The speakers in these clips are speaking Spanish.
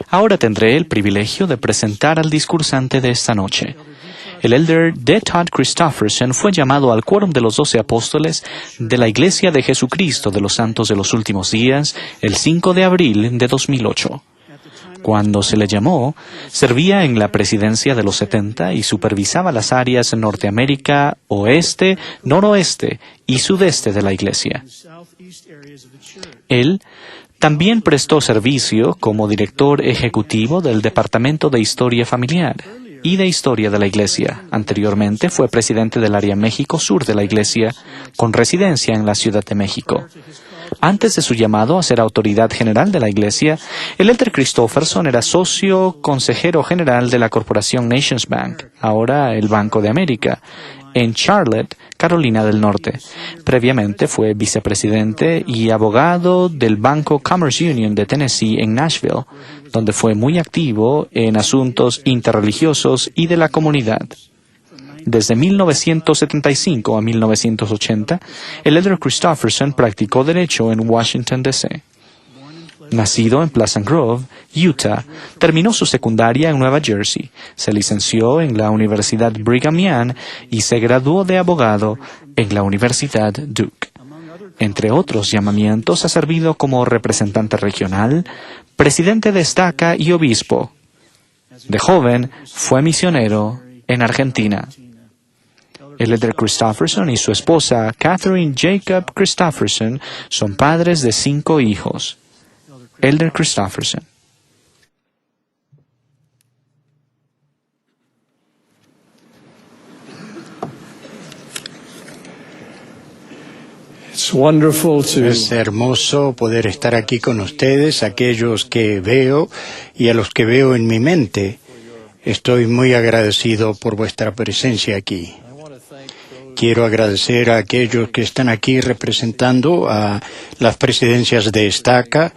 Ahora tendré el privilegio de presentar al discursante de esta noche. El elder D. Todd Christofferson fue llamado al quórum de los 12 apóstoles de la Iglesia de Jesucristo de los Santos de los Últimos Días el 5 de abril de 2008. Cuando se le llamó, servía en la presidencia de los 70 y supervisaba las áreas Norteamérica, Oeste, Noroeste y Sudeste de la Iglesia. Él también prestó servicio como director ejecutivo del Departamento de Historia Familiar y de Historia de la Iglesia. Anteriormente fue presidente del área México Sur de la Iglesia, con residencia en la Ciudad de México. Antes de su llamado a ser autoridad general de la Iglesia, el elder Christofferson era socio consejero general de la corporación Nations Bank, ahora el Banco de América, en Charlotte, Carolina del Norte. Previamente fue vicepresidente y abogado del Banco Commerce Union de Tennessee en Nashville, donde fue muy activo en asuntos interreligiosos y de la comunidad. Desde 1975 a 1980, el elder Christofferson practicó derecho en Washington, D.C. Nacido en Pleasant Grove, Utah, terminó su secundaria en Nueva Jersey, se licenció en la Universidad Brigham Young y se graduó de abogado en la Universidad Duke. Entre otros llamamientos, ha servido como representante regional, presidente de estaca y obispo. De joven, fue misionero en Argentina. El elder Christofferson y su esposa, Catherine Jacob Christofferson, son padres de 5 hijos. Elder Christofferson. Es hermoso poder estar aquí con ustedes, aquellos que veo y a los que veo en mi mente. Estoy muy agradecido por vuestra presencia aquí. Quiero agradecer a aquellos que están aquí representando a las presidencias de estaca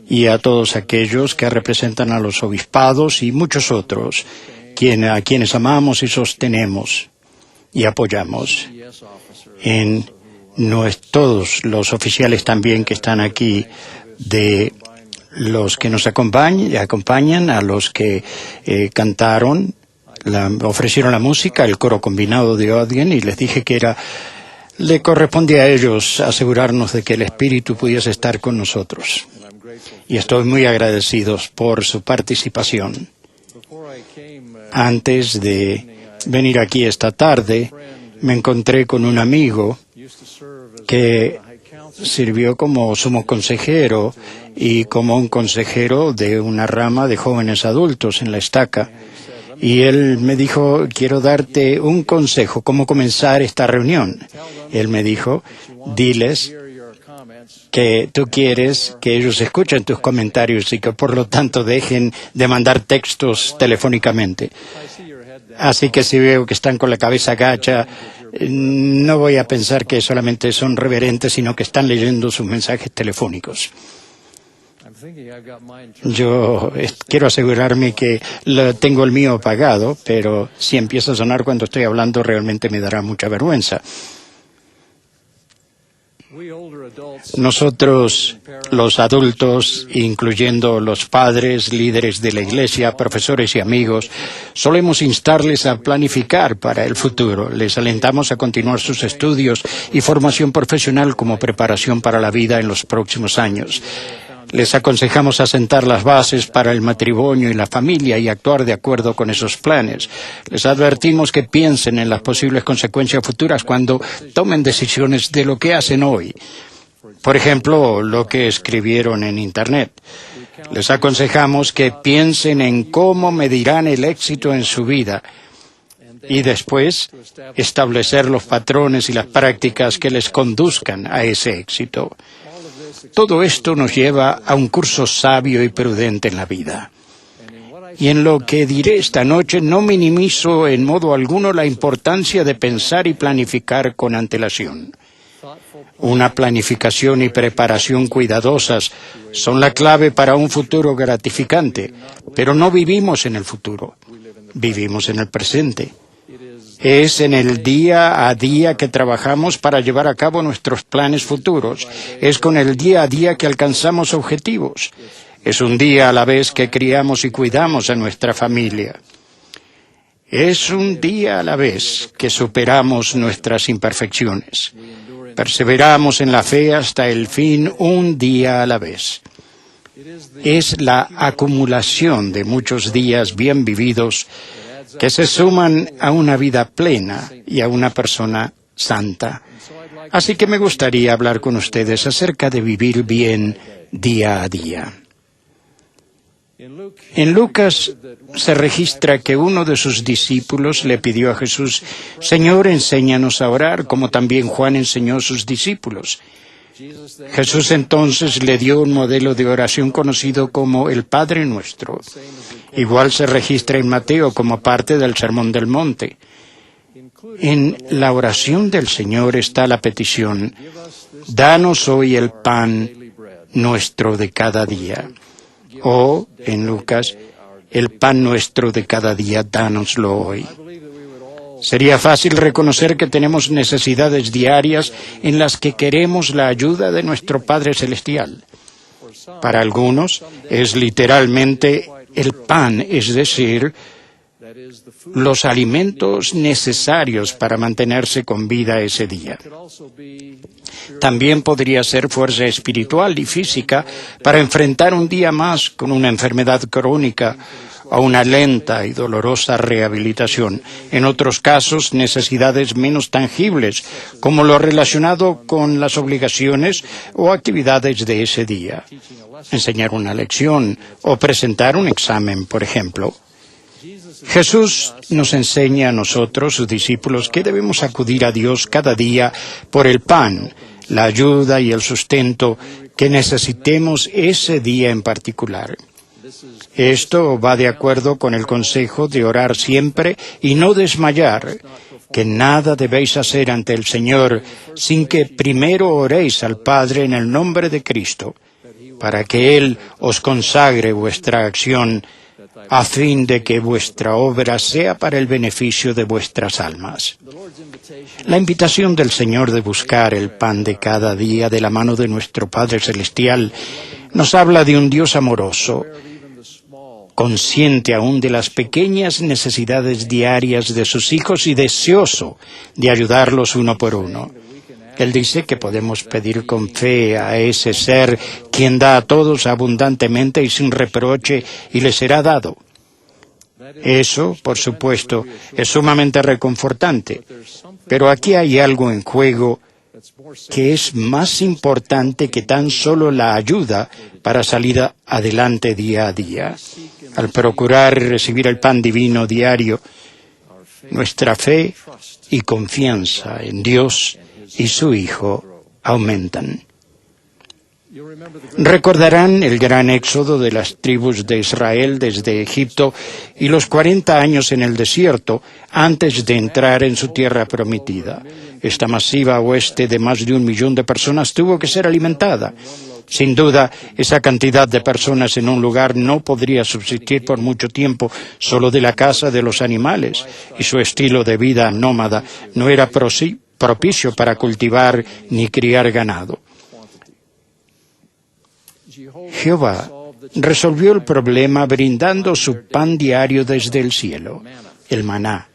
y a todos aquellos que representan a los obispados y muchos otros, a quienes amamos y sostenemos y apoyamos. Todos los oficiales también que están aquí, de los que nos acompañan, a los que cantaron, ofrecieron la música, el coro combinado de Odien, y les dije que le correspondía a ellos asegurarnos de que el Espíritu pudiese estar con nosotros. Y estoy muy agradecido por su participación. Antes de venir aquí esta tarde, me encontré con un amigo que sirvió como sumo consejero y como un consejero de una rama de jóvenes adultos en la estaca. Y él me dijo, quiero darte un consejo, cómo comenzar esta reunión. Él me dijo, diles que tú quieres que ellos escuchen tus comentarios y que por lo tanto dejen de mandar textos telefónicamente. Así que si veo que están con la cabeza gacha, no voy a pensar que solamente son reverentes, sino que están leyendo sus mensajes telefónicos. Yo quiero asegurarme que tengo el mío apagado, pero si empieza a sonar cuando estoy hablando, realmente me dará mucha vergüenza. Nosotros, los adultos, incluyendo los padres, líderes de la iglesia, profesores y amigos, solemos instarles a planificar para el futuro. Les alentamos a continuar sus estudios y formación profesional como preparación para la vida en los próximos años. Les aconsejamos asentar las bases para el matrimonio y la familia y actuar de acuerdo con esos planes. Les advertimos que piensen en las posibles consecuencias futuras cuando tomen decisiones de lo que hacen hoy. Por ejemplo, lo que escribieron en Internet. Les aconsejamos que piensen en cómo medirán el éxito en su vida y después establecer los patrones y las prácticas que les conduzcan a ese éxito. Todo esto nos lleva a un curso sabio y prudente en la vida. Y en lo que diré esta noche no minimizo en modo alguno la importancia de pensar y planificar con antelación. Una planificación y preparación cuidadosas son la clave para un futuro gratificante, pero no vivimos en el futuro, vivimos en el presente. Es en el día a día que trabajamos para llevar a cabo nuestros planes futuros. Es con el día a día que alcanzamos objetivos. Es un día a la vez que criamos y cuidamos a nuestra familia. Es un día a la vez que superamos nuestras imperfecciones. Perseveramos en la fe hasta el fin, un día a la vez. Es la acumulación de muchos días bien vividos que se suman a una vida plena y a una persona santa. Así que me gustaría hablar con ustedes acerca de vivir bien día a día. En Lucas se registra que uno de sus discípulos le pidió a Jesús: Señor, enséñanos a orar, como también Juan enseñó a sus discípulos. Jesús entonces le dio un modelo de oración conocido como el Padre Nuestro. Igual se registra en Mateo como parte del Sermón del Monte. En la oración del Señor está la petición: danos hoy el pan nuestro de cada día. O, en Lucas, el pan nuestro de cada día, dánoslo hoy. Sería fácil reconocer que tenemos necesidades diarias en las que queremos la ayuda de nuestro Padre Celestial. Para algunos es literalmente el pan, es decir, los alimentos necesarios para mantenerse con vida ese día. También podría ser fuerza espiritual y física para enfrentar un día más con una enfermedad crónica o una lenta y dolorosa rehabilitación. En otros casos, necesidades menos tangibles, como lo relacionado con las obligaciones o actividades de ese día. Enseñar una lección o presentar un examen, por ejemplo. Jesús nos enseña a nosotros, sus discípulos, que debemos acudir a Dios cada día por el pan, la ayuda y el sustento que necesitemos ese día en particular. Esto va de acuerdo con el consejo de orar siempre y no desmayar, que nada debéis hacer ante el Señor sin que primero oréis al Padre en el nombre de Cristo, para que Él os consagre vuestra acción, a fin de que vuestra obra sea para el beneficio de vuestras almas. La invitación del Señor de buscar el pan de cada día de la mano de nuestro Padre Celestial nos habla de un Dios amoroso, consciente aún de las pequeñas necesidades diarias de sus hijos y deseoso de ayudarlos uno por uno. Él dice que podemos pedir con fe a ese ser quien da a todos abundantemente y sin reproche, y le será dado. Eso, por supuesto, es sumamente reconfortante, pero aquí hay algo en juego que es más importante que tan solo la ayuda para salir adelante día a día. Al procurar recibir el pan divino diario, nuestra fe y confianza en Dios y su Hijo aumentan. Recordarán el gran éxodo de las tribus de Israel desde Egipto y los 40 años en el desierto antes de entrar en su tierra prometida. Esta masiva oeste de más de 1 millón de personas tuvo que ser alimentada. Sin duda, esa cantidad de personas en un lugar no podría subsistir por mucho tiempo solo de la caza de los animales, y su estilo de vida nómada no era propicio para cultivar ni criar ganado. Jehová resolvió el problema brindando su pan diario desde el cielo, el maná.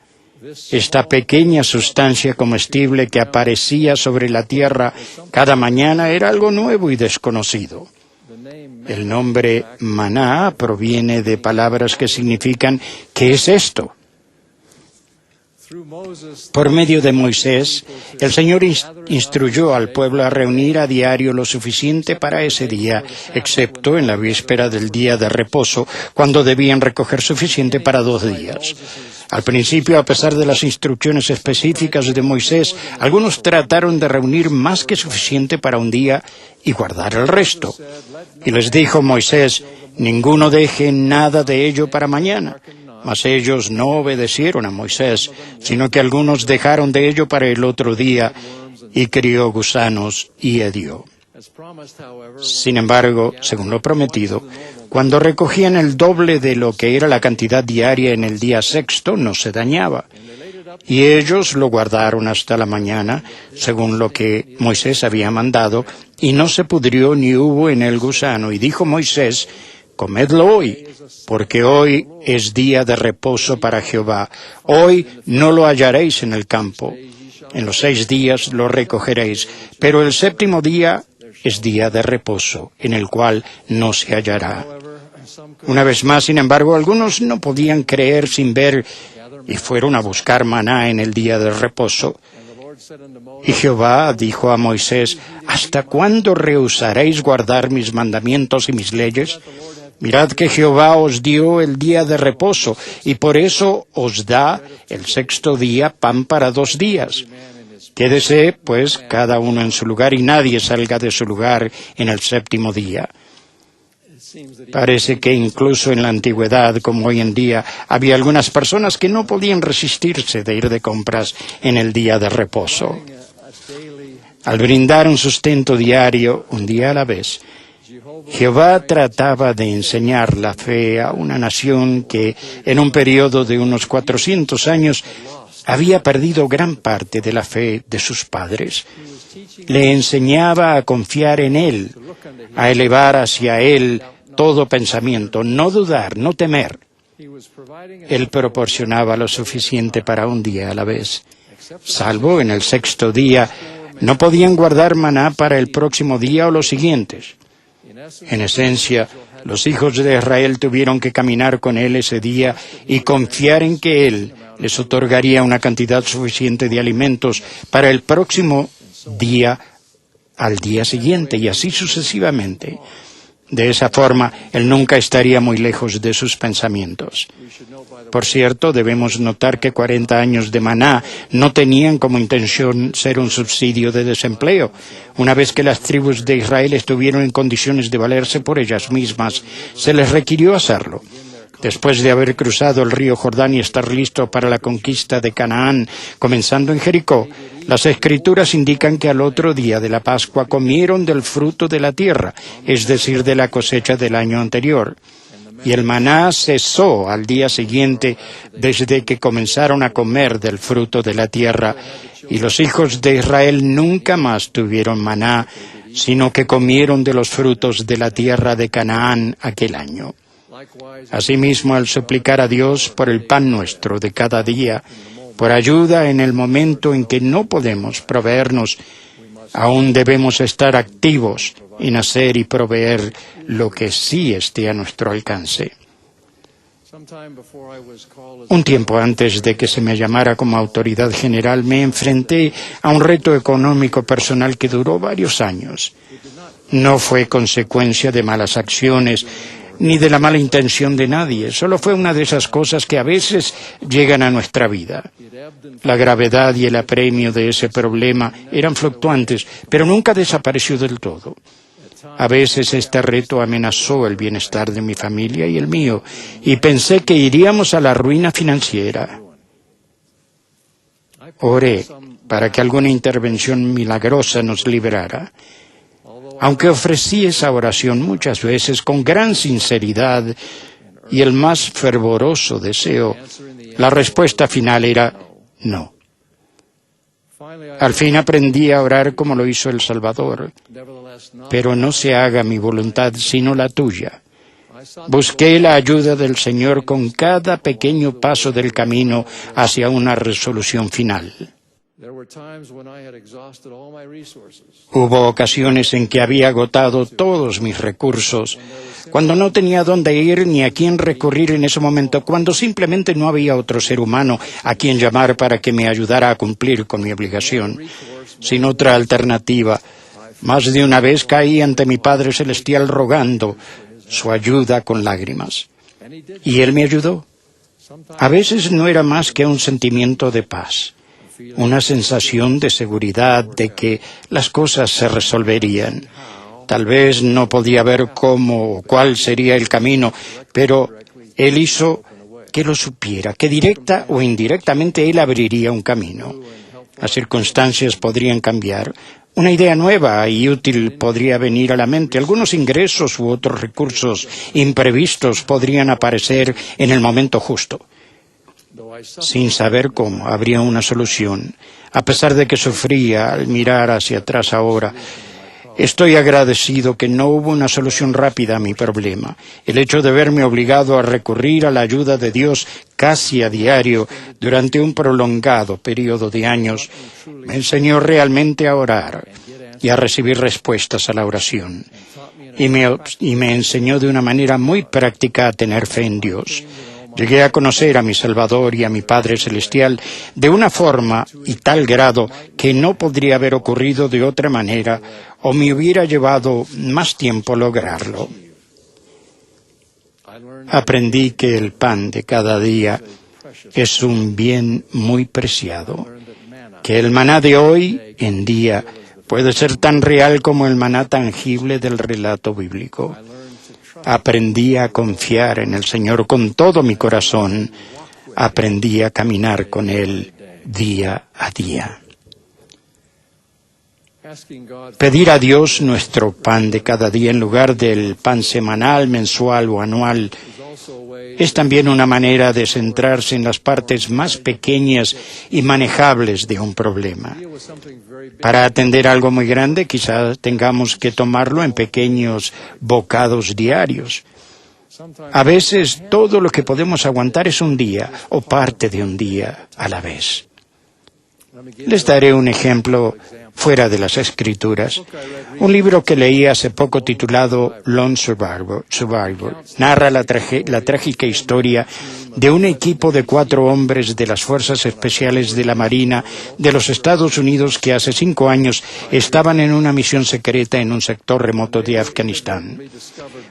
Esta pequeña sustancia comestible que aparecía sobre la tierra cada mañana era algo nuevo y desconocido. El nombre maná proviene de palabras que significan ¿qué es esto? Por medio de Moisés, el Señor instruyó al pueblo a reunir a diario lo suficiente para ese día, excepto en la víspera del día de reposo, cuando debían recoger suficiente para 2 días. Al principio, a pesar de las instrucciones específicas de Moisés, algunos trataron de reunir más que suficiente para un día y guardar el resto. Y les dijo Moisés: ninguno deje nada de ello para mañana. Mas ellos no obedecieron a Moisés, sino que algunos dejaron de ello para el otro día, y crió gusanos y hedió. Sin embargo, según lo prometido, cuando recogían el doble de lo que era la cantidad diaria en el día sexto, no se dañaba. Y ellos lo guardaron hasta la mañana, según lo que Moisés había mandado, y no se pudrió ni hubo en él gusano. Y dijo Moisés: comedlo hoy, porque hoy es día de reposo para Jehová. Hoy no lo hallaréis en el campo. En los 6 días lo recogeréis, pero el 7º día es día de reposo, en el cual no se hallará. Una vez más, sin embargo, algunos no podían creer sin ver y fueron a buscar maná en el día de reposo. Y Jehová dijo a Moisés: ¿hasta cuándo rehusaréis guardar mis mandamientos y mis leyes? Mirad que Jehová os dio el día de reposo, y por eso os da el 6º día pan para 2 días. Quédese, pues, cada uno en su lugar, y nadie salga de su lugar en el 7º día. Parece que incluso en la antigüedad, como hoy en día, había algunas personas que no podían resistirse de ir de compras en el día de reposo. Al brindar un sustento diario, un día a la vez, Jehová trataba de enseñar la fe a una nación que, en un periodo de unos 400 años, había perdido gran parte de la fe de sus padres. Le enseñaba a confiar en Él, a elevar hacia Él todo pensamiento, no dudar, no temer. Él proporcionaba lo suficiente para un día a la vez. Salvo en el 6º día, no podían guardar maná para el próximo día o los siguientes. En esencia, los hijos de Israel tuvieron que caminar con Él ese día y confiar en que Él les otorgaría una cantidad suficiente de alimentos para el próximo día al día siguiente, y así sucesivamente. De esa forma, Él nunca estaría muy lejos de sus pensamientos. Por cierto, debemos notar que 40 años de maná no tenían como intención ser un subsidio de desempleo. Una vez que las tribus de Israel estuvieron en condiciones de valerse por ellas mismas, se les requirió hacerlo. Después de haber cruzado el río Jordán y estar listo para la conquista de Canaán, comenzando en Jericó, las Escrituras indican que al otro día de la Pascua comieron del fruto de la tierra, es decir, de la cosecha del año anterior. Y el maná cesó al día siguiente desde que comenzaron a comer del fruto de la tierra, y los hijos de Israel nunca más tuvieron maná, sino que comieron de los frutos de la tierra de Canaán aquel año. Asimismo, al suplicar a Dios por el pan nuestro de cada día, por ayuda en el momento en que no podemos proveernos, aún debemos estar activos en hacer y proveer lo que sí esté a nuestro alcance. Un tiempo antes de que se me llamara como autoridad general, me enfrenté a un reto económico personal que duró varios años. No fue consecuencia de malas acciones, ni de la mala intención de nadie. Solo fue una de esas cosas que a veces llegan a nuestra vida. La gravedad y el apremio de ese problema eran fluctuantes, pero nunca desapareció del todo. A veces este reto amenazó el bienestar de mi familia y el mío, y pensé que iríamos a la ruina financiera. Oré para que alguna intervención milagrosa nos librara. Aunque ofrecí esa oración muchas veces con gran sinceridad y el más fervoroso deseo, la respuesta final era no. Al fin aprendí a orar como lo hizo el Salvador, pero no se haga mi voluntad sino la tuya. Busqué la ayuda del Señor con cada pequeño paso del camino hacia una resolución final. Hubo ocasiones en que había agotado todos mis recursos, cuando no tenía dónde ir ni a quién recurrir en ese momento, cuando simplemente no había otro ser humano a quien llamar para que me ayudara a cumplir con mi obligación. Sin otra alternativa, más de una vez caí ante mi Padre Celestial rogando su ayuda con lágrimas. Y Él me ayudó. A veces no era más que un sentimiento de paz, una sensación de seguridad de que las cosas se resolverían. Tal vez no podía ver cómo o cuál sería el camino, pero Él hizo que lo supiera, que directa o indirectamente Él abriría un camino. Las circunstancias podrían cambiar. Una idea nueva y útil podría venir a la mente. Algunos ingresos u otros recursos imprevistos podrían aparecer en el momento justo. Sin saber cómo, habría una solución. A pesar de que sufría al mirar hacia atrás ahora, Estoy agradecido que no hubo una solución rápida a mi problema. El hecho de verme obligado a recurrir a la ayuda de Dios casi a diario durante un prolongado periodo de años me enseñó realmente a orar y a recibir respuestas a la oración. Y me enseñó de una manera muy práctica a tener fe en Dios. Llegué a conocer a mi Salvador y a mi Padre Celestial de una forma y tal grado que no podría haber ocurrido de otra manera o me hubiera llevado más tiempo lograrlo. Aprendí que el pan de cada día es un bien muy preciado, que el maná de hoy en día puede ser tan real como el maná tangible del relato bíblico. Aprendí a confiar en el Señor con todo mi corazón. Aprendí a caminar con Él día a día. Pedir a Dios nuestro pan de cada día en lugar del pan semanal, mensual o anual es también una manera de centrarse en las partes más pequeñas y manejables de un problema. Para atender algo muy grande, quizás tengamos que tomarlo en pequeños bocados diarios. A veces, todo lo que podemos aguantar es un día o parte de un día a la vez. Les daré un ejemplo fuera de las Escrituras. Un libro que leí hace poco titulado Lone Survivor narra la trágica historia de un equipo de 4 hombres de las Fuerzas Especiales de la Marina de los Estados Unidos que hace 5 años estaban en una misión secreta en un sector remoto de Afganistán.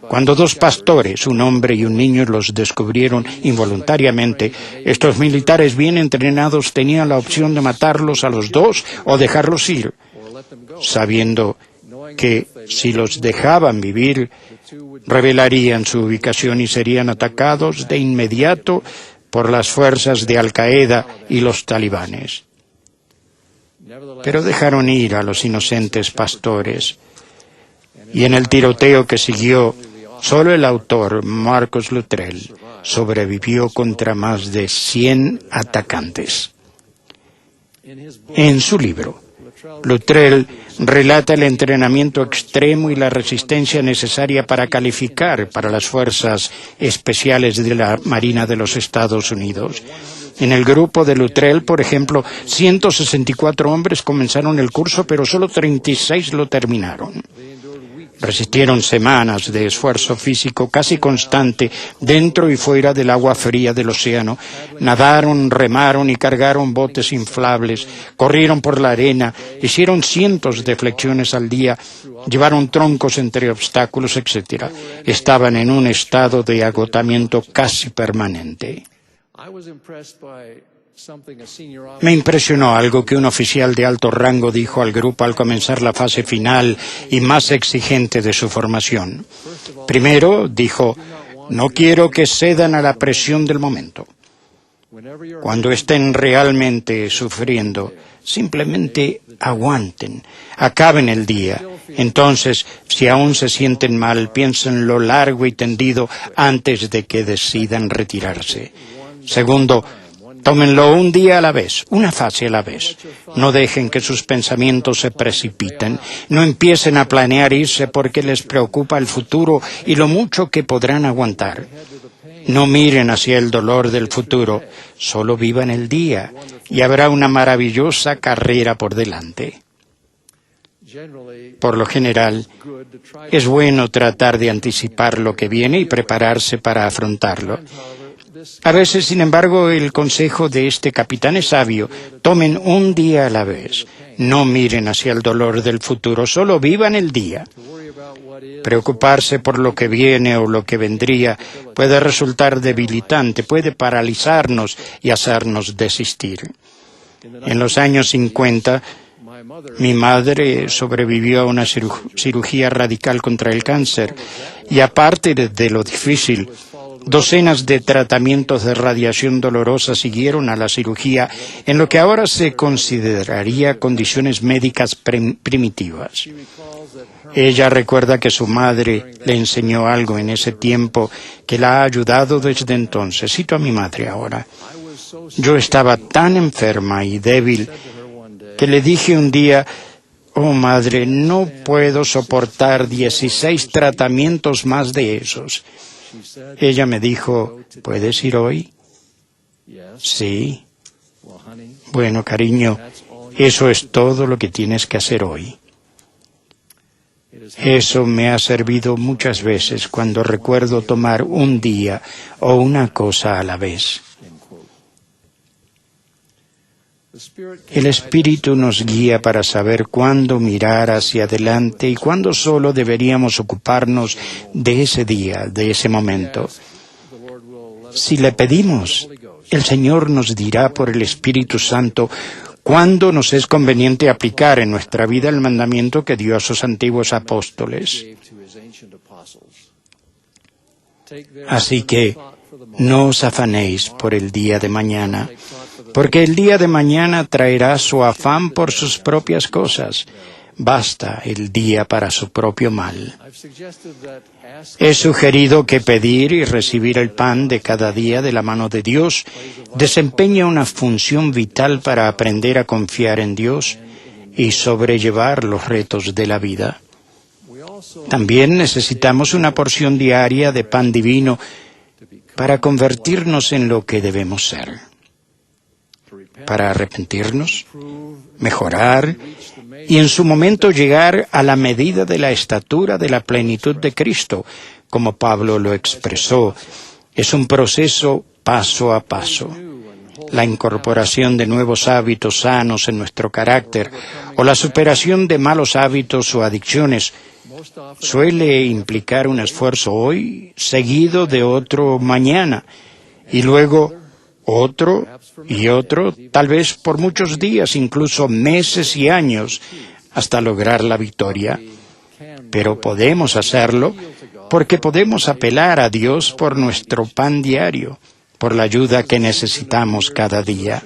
Cuando 2 pastores, un hombre y un niño, los descubrieron involuntariamente, estos militares bien entrenados tenían la opción de matarlos a los 2 o dejarlos ir, sabiendo que si los dejaban vivir, revelarían su ubicación y serían atacados de inmediato por las fuerzas de Al-Qaeda y los talibanes. Pero dejaron ir a los inocentes pastores. Y en el tiroteo que siguió, solo el autor, Marcus Luttrell, sobrevivió contra más de 100 atacantes. En su libro, Luttrell relata el entrenamiento extremo y la resistencia necesaria para calificar para las fuerzas especiales de la Marina de los Estados Unidos. En el grupo de Luttrell, por ejemplo, 164 hombres comenzaron el curso, pero solo 36 lo terminaron. Resistieron semanas de esfuerzo físico casi constante dentro y fuera del agua fría del océano. Nadaron, remaron y cargaron botes inflables, corrieron por la arena, hicieron cientos de flexiones al día, llevaron troncos entre obstáculos, etc. Estaban en un estado de agotamiento casi permanente. Me impresionó algo que un oficial de alto rango dijo al grupo al comenzar la fase final y más exigente de su formación. Primero, dijo, no quiero que cedan a la presión del momento. Cuando estén realmente sufriendo, simplemente aguanten, acaben el día. Entonces, si aún se sienten mal, piensen lo largo y tendido antes de que decidan retirarse. Segundo, tómenlo un día a la vez, una fase a la vez. No dejen que sus pensamientos se precipiten. No empiecen a planear irse porque les preocupa el futuro y lo mucho que podrán aguantar. No miren hacia el dolor del futuro, solo vivan el día y habrá una maravillosa carrera por delante. Por lo general, es bueno tratar de anticipar lo que viene y prepararse para afrontarlo. A veces, sin embargo, el consejo de este capitán es sabio. Tomen un día a la vez. No miren hacia el dolor del futuro, solo vivan el día. Preocuparse por lo que viene o lo que vendría puede resultar debilitante, puede paralizarnos y hacernos desistir. En los años 50, mi madre sobrevivió a una cirugía radical contra el cáncer y aparte de lo difícil, docenas de tratamientos de radiación dolorosa siguieron a la cirugía en lo que ahora se consideraría condiciones médicas primitivas. Ella recuerda que su madre le enseñó algo en ese tiempo que la ha ayudado desde entonces. Cito a mi madre ahora. Yo estaba tan enferma y débil que le dije un día, Oh, madre, no puedo soportar 16 tratamientos más de esos. Ella me dijo, ¿puedes ir hoy? Sí. Bueno, cariño, eso es todo lo que tienes que hacer hoy. Eso me ha servido muchas veces cuando recuerdo tomar un día o una cosa a la vez. El Espíritu nos guía para saber cuándo mirar hacia adelante y cuándo solo deberíamos ocuparnos de ese día, de ese momento. Si le pedimos, el Señor nos dirá por el Espíritu Santo cuándo nos es conveniente aplicar en nuestra vida el mandamiento que dio a sus antiguos apóstoles. Así que no os afanéis por el día de mañana, porque el día de mañana traerá su afán por sus propias cosas. Basta el día para su propio mal. He sugerido que pedir y recibir el pan de cada día de la mano de Dios desempeña una función vital para aprender a confiar en Dios y sobrellevar los retos de la vida. También necesitamos una porción diaria de pan divino para convertirnos en lo que debemos ser. Para arrepentirnos, mejorar y en su momento llegar a la medida de la estatura de la plenitud de Cristo, como Pablo lo expresó. Es un proceso paso a paso. La incorporación de nuevos hábitos sanos en nuestro carácter o la superación de malos hábitos o adicciones suele implicar un esfuerzo hoy seguido de otro mañana y luego otro y otro, tal vez por muchos días, incluso meses y años, hasta lograr la victoria. Pero podemos hacerlo porque podemos apelar a Dios por nuestro pan diario, por la ayuda que necesitamos cada día.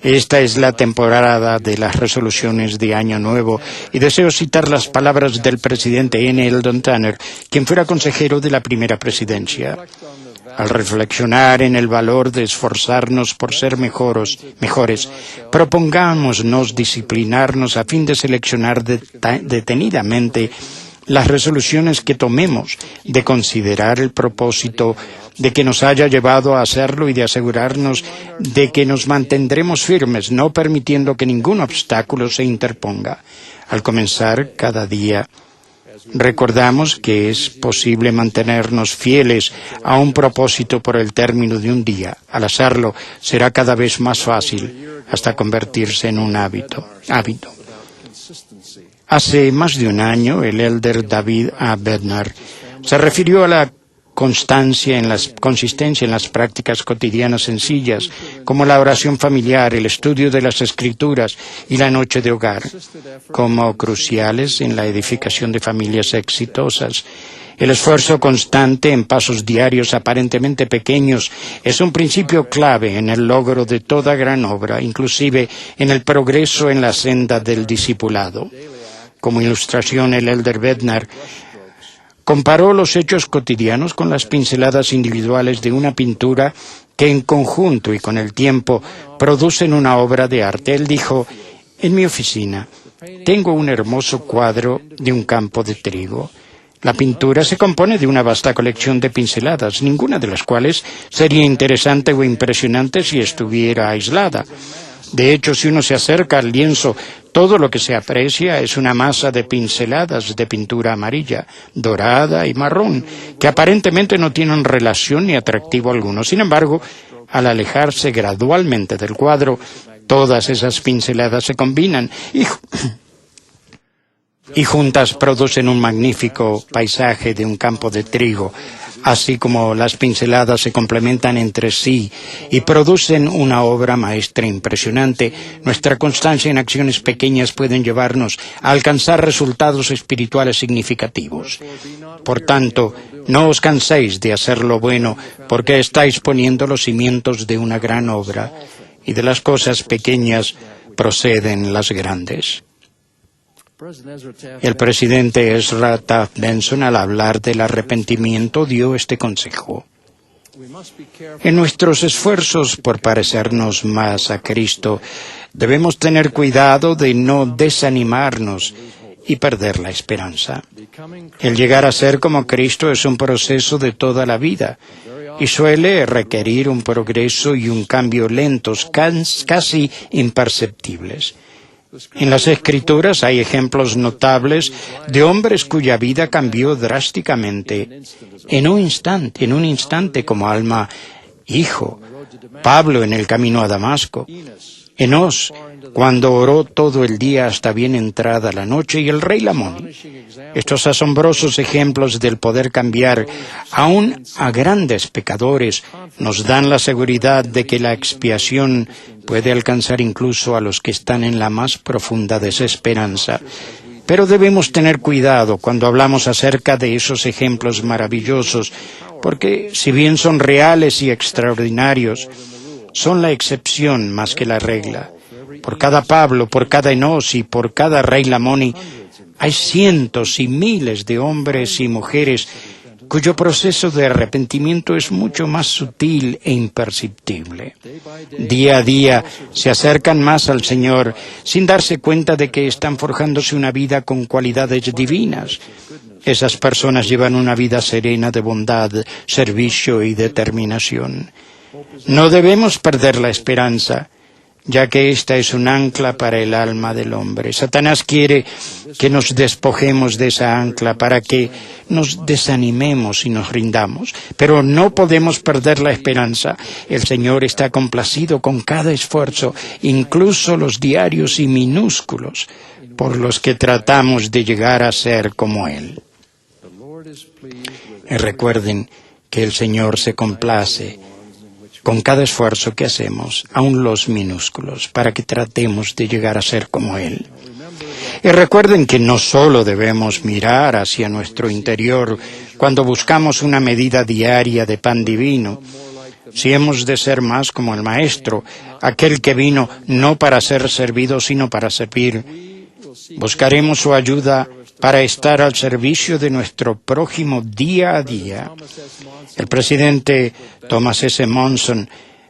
Esta es la temporada de las resoluciones de Año Nuevo y deseo citar las palabras del presidente N. Eldon Tanner, quien fuera consejero de la primera presidencia. Al reflexionar en el valor de esforzarnos por ser mejores, propongámonos disciplinarnos a fin de seleccionar detenidamente las resoluciones que tomemos, de considerar el propósito de que nos haya llevado a hacerlo y de asegurarnos de que nos mantendremos firmes, no permitiendo que ningún obstáculo se interponga. Al comenzar cada día, recordamos que es posible mantenernos fieles a un propósito por el término de un día. Al hacerlo, será cada vez más fácil hasta convertirse en un hábito. Hace más de un año, el elder David A. Bednar se refirió a la consistencia en las prácticas cotidianas sencillas, como la oración familiar, el estudio de las Escrituras y la noche de hogar, como cruciales en la edificación de familias exitosas. El esfuerzo constante en pasos diarios aparentemente pequeños es un principio clave en el logro de toda gran obra, inclusive en el progreso en la senda del discipulado. Como ilustración, el elder Bednar comparó los hechos cotidianos con las pinceladas individuales de una pintura que en conjunto y con el tiempo producen una obra de arte. Él dijo, en mi oficina tengo un hermoso cuadro de un campo de trigo. La pintura se compone de una vasta colección de pinceladas, ninguna de las cuales sería interesante o impresionante si estuviera aislada. De hecho, si uno se acerca al lienzo, todo lo que se aprecia es una masa de pinceladas de pintura amarilla, dorada y marrón, que aparentemente no tienen relación ni atractivo alguno. Sin embargo, al alejarse gradualmente del cuadro, todas esas pinceladas se combinan y juntas producen un magnífico paisaje de un campo de trigo. Así como las pinceladas se complementan entre sí y producen una obra maestra impresionante, nuestra constancia en acciones pequeñas pueden llevarnos a alcanzar resultados espirituales significativos. Por tanto, no os canséis de hacer lo bueno, porque estáis poniendo los cimientos de una gran obra, y de las cosas pequeñas proceden las grandes. El presidente Ezra Taft Benson, al hablar del arrepentimiento, dio este consejo. En nuestros esfuerzos por parecernos más a Cristo, debemos tener cuidado de no desanimarnos y perder la esperanza. El llegar a ser como Cristo es un proceso de toda la vida y suele requerir un progreso y un cambio lentos, casi imperceptibles. En las Escrituras hay ejemplos notables de hombres cuya vida cambió drásticamente en un instante como alma, hijo. Pablo en el camino a Damasco. Enós, cuando oró todo el día hasta bien entrada la noche, y el rey Lamoni. Estos asombrosos ejemplos del poder cambiar aún a grandes pecadores nos dan la seguridad de que la expiación puede alcanzar incluso a los que están en la más profunda desesperanza. Pero debemos tener cuidado cuando hablamos acerca de esos ejemplos maravillosos, porque si bien son reales y extraordinarios, son la excepción más que la regla. Por cada Pablo, por cada Enós y por cada rey Lamoni, hay cientos y miles de hombres y mujeres cuyo proceso de arrepentimiento es mucho más sutil e imperceptible. Día a día se acercan más al Señor sin darse cuenta de que están forjándose una vida con cualidades divinas. Esas personas llevan una vida serena de bondad, servicio y determinación. No debemos perder la esperanza, ya que esta es un ancla para el alma del hombre. Satanás quiere que nos despojemos de esa ancla para que nos desanimemos y nos rindamos. Pero no podemos perder la esperanza. El Señor está complacido con cada esfuerzo, incluso los diarios y minúsculos, por los que tratamos de llegar a ser como Él. Y recuerden que el Señor se complace con cada esfuerzo que hacemos, aun los minúsculos, para que tratemos de llegar a ser como Él. Y recuerden que no solo debemos mirar hacia nuestro interior cuando buscamos una medida diaria de pan divino, si hemos de ser más como el Maestro, aquel que vino no para ser servido, sino para servir. Buscaremos su ayuda para estar al servicio de nuestro prójimo día a día. El presidente Thomas S. Monson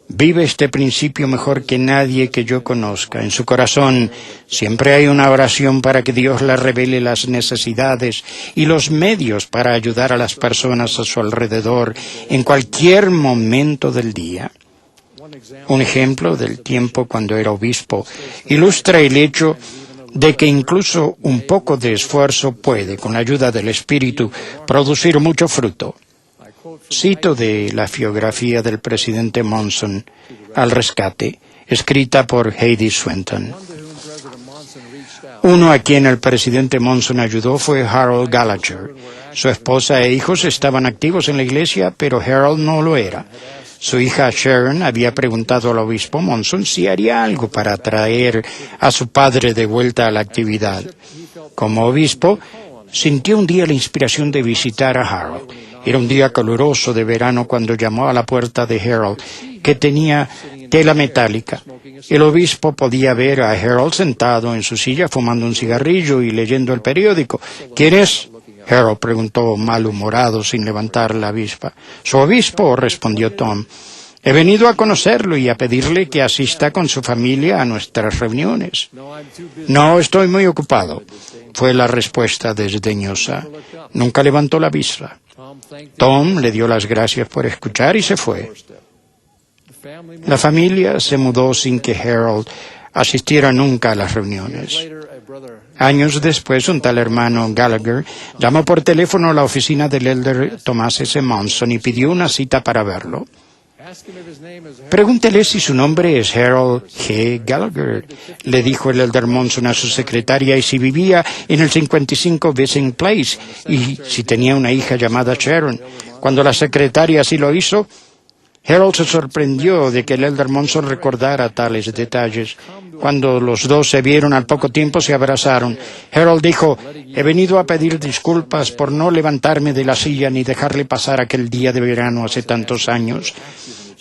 vive este principio mejor que nadie que yo conozca. En su corazón siempre hay una oración para que Dios le revele las necesidades y los medios para ayudar a las personas a su alrededor en cualquier momento del día. Un ejemplo del tiempo cuando era obispo ilustra el hecho de que incluso un poco de esfuerzo puede, con la ayuda del Espíritu, producir mucho fruto. Cito de la biografía del presidente Monson, Al rescate, escrita por Heidi Swenton. Uno a quien el presidente Monson ayudó fue Harold Gallagher. Su esposa e hijos estaban activos en la iglesia, pero Harold no lo era. Su hija Sharon había preguntado al obispo Monson si haría algo para traer a su padre de vuelta a la actividad. Como obispo, sintió un día la inspiración de visitar a Harold. Era un día caluroso de verano cuando llamó a la puerta de Harold, que tenía tela metálica. El obispo podía ver a Harold sentado en su silla fumando un cigarrillo y leyendo el periódico. ¿Quién es? Harold preguntó malhumorado sin levantar la vista. «¿Su obispo?», respondió Tom. «He venido a conocerlo y a pedirle que asista con su familia a nuestras reuniones». «No, estoy muy ocupado», fue la respuesta desdeñosa. Nunca levantó la vista. Tom le dio las gracias por escuchar y se fue. La familia se mudó sin que Harold asistiera nunca a las reuniones. Años después, un tal hermano Gallagher llamó por teléfono a la oficina del elder Thomas S. Monson y pidió una cita para verlo. «Pregúntele si su nombre es Harold G. Gallagher», le dijo el elder Monson a su secretaria, y si vivía en el 55 Vincent Place, y si tenía una hija llamada Sharon. Cuando la secretaria así lo hizo, Harold se sorprendió de que el elder Monson recordara tales detalles. Cuando los dos se vieron al poco tiempo, se abrazaron. Harold dijo: «He venido a pedir disculpas por no levantarme de la silla ni dejarle pasar aquel día de verano hace tantos años».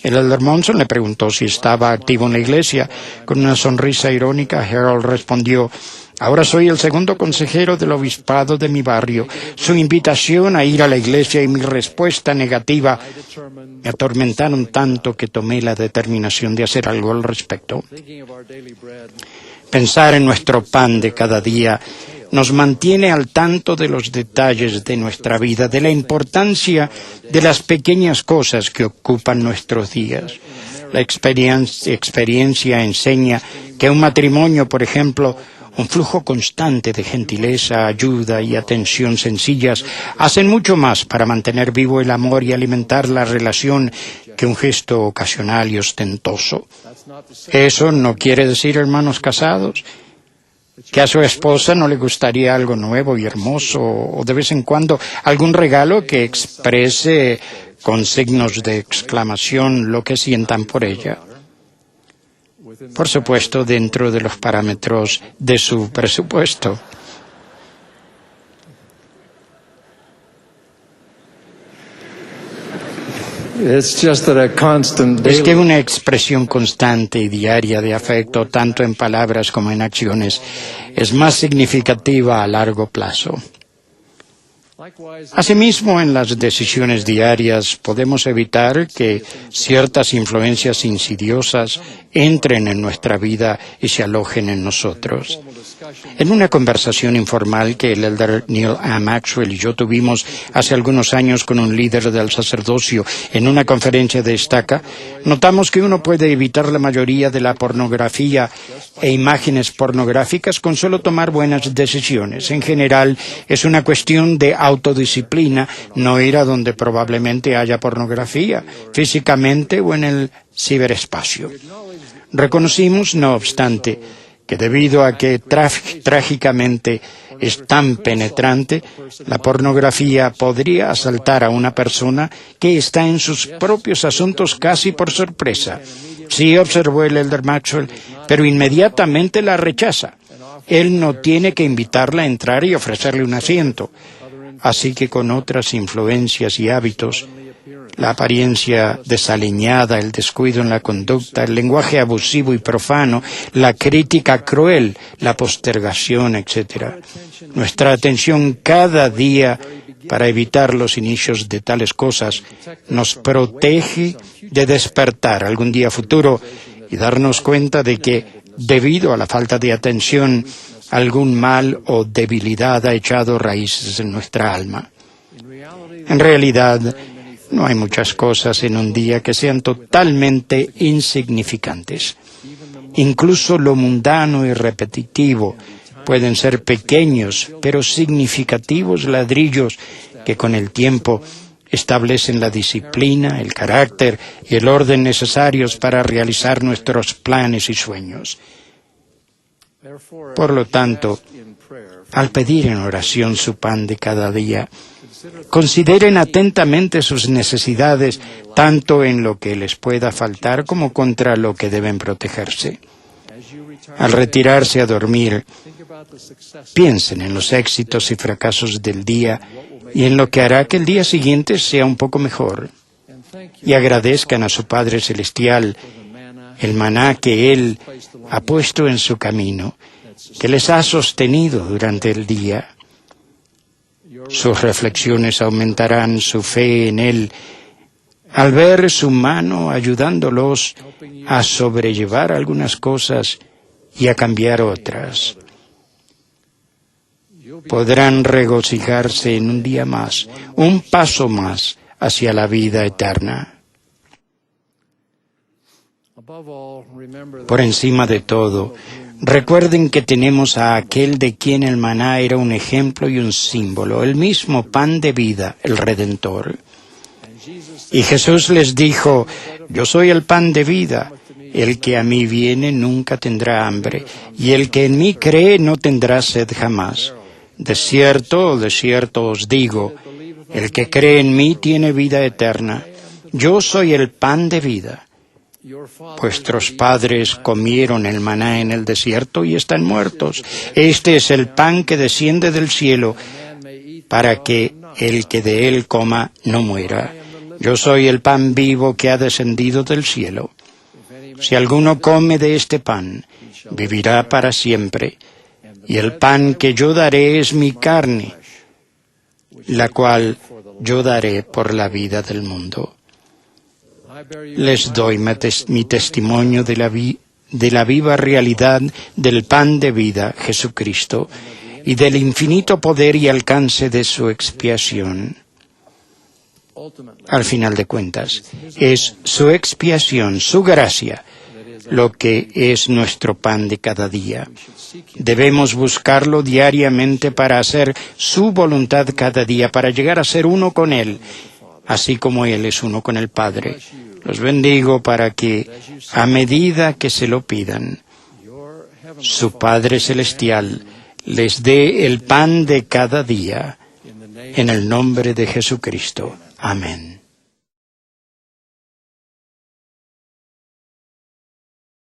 El elder Monson le preguntó si estaba activo en la iglesia. Con una sonrisa irónica, Harold respondió: Ahora soy el segundo consejero del obispado de mi barrio. Su invitación a ir a la iglesia y mi respuesta negativa me atormentaron tanto que tomé la determinación de hacer algo al respecto. Pensar en nuestro pan de cada día nos mantiene al tanto de los detalles de nuestra vida, de la importancia de las pequeñas cosas que ocupan nuestros días. La experiencia enseña que un matrimonio, por ejemplo, un flujo constante de gentileza, ayuda y atención sencillas hacen mucho más para mantener vivo el amor y alimentar la relación que un gesto ocasional y ostentoso. Eso no quiere decir, hermanos casados, que a su esposa no le gustaría algo nuevo y hermoso o de vez en cuando algún regalo que exprese con signos de exclamación lo que sientan por ella. Por supuesto, dentro de los parámetros de su presupuesto. Es que una expresión constante y diaria de afecto, tanto en palabras como en acciones, es más significativa a largo plazo. Asimismo, en las decisiones diarias podemos evitar que ciertas influencias insidiosas entren en nuestra vida y se alojen en nosotros. En una conversación informal que el elder Neil A. Maxwell y yo tuvimos hace algunos años con un líder del sacerdocio en una conferencia de estaca, notamos que uno puede evitar la mayoría de la pornografía e imágenes pornográficas con solo tomar buenas decisiones. En general, es una cuestión de autodisciplina, no ir a donde probablemente haya pornografía, físicamente o en el ciberespacio. Reconocimos, no obstante, que debido a que trágicamente es tan penetrante, la pornografía podría asaltar a una persona que está en sus propios asuntos casi por sorpresa. Sí, observó el elder Maxwell, pero inmediatamente la rechaza. Él no tiene que invitarla a entrar y ofrecerle un asiento. Así que con otras influencias y hábitos, la apariencia desaliñada, el descuido en la conducta, el lenguaje abusivo y profano, la crítica cruel, la postergación, etc. Nuestra atención cada día para evitar los inicios de tales cosas nos protege de despertar algún día futuro y darnos cuenta de que, debido a la falta de atención, algún mal o debilidad ha echado raíces en nuestra alma. En realidad, no hay muchas cosas en un día que sean totalmente insignificantes. Incluso lo mundano y repetitivo pueden ser pequeños, pero significativos ladrillos que con el tiempo establecen la disciplina, el carácter y el orden necesarios para realizar nuestros planes y sueños. Por lo tanto, al pedir en oración su pan de cada día, consideren atentamente sus necesidades, tanto en lo que les pueda faltar como contra lo que deben protegerse. Al retirarse a dormir, piensen en los éxitos y fracasos del día y en lo que hará que el día siguiente sea un poco mejor. Y agradezcan a su Padre Celestial el maná que Él ha puesto en su camino, que les ha sostenido durante el día. Sus reflexiones aumentarán su fe en Él al ver su mano ayudándolos a sobrellevar algunas cosas y a cambiar otras. Podrán regocijarse en un día más, un paso más hacia la vida eterna. Por encima de todo, recuerden que tenemos a aquel de quien el maná era un ejemplo y un símbolo, el mismo pan de vida, el Redentor. Y Jesús les dijo: yo soy el pan de vida, el que a mí viene nunca tendrá hambre, y el que en mí cree no tendrá sed jamás. De cierto os digo, el que cree en mí tiene vida eterna. Yo soy el pan de vida. Vuestros padres comieron el maná en el desierto y están muertos. Este es el pan que desciende del cielo, para que el que de él coma no muera. Yo soy el pan vivo que ha descendido del cielo. Si alguno come de este pan, vivirá para siempre. Y el pan que yo daré es mi carne, la cual yo daré por la vida del mundo. Les doy mi testimonio de la viva realidad del pan de vida, Jesucristo, y del infinito poder y alcance de su expiación. Al final de cuentas, es su expiación, su gracia, lo que es nuestro pan de cada día. Debemos buscarlo diariamente para hacer su voluntad cada día, para llegar a ser uno con Él, así como Él es uno con el Padre. Los bendigo para que, a medida que se lo pidan, su Padre Celestial les dé el pan de cada día, en el nombre de Jesucristo. Amén.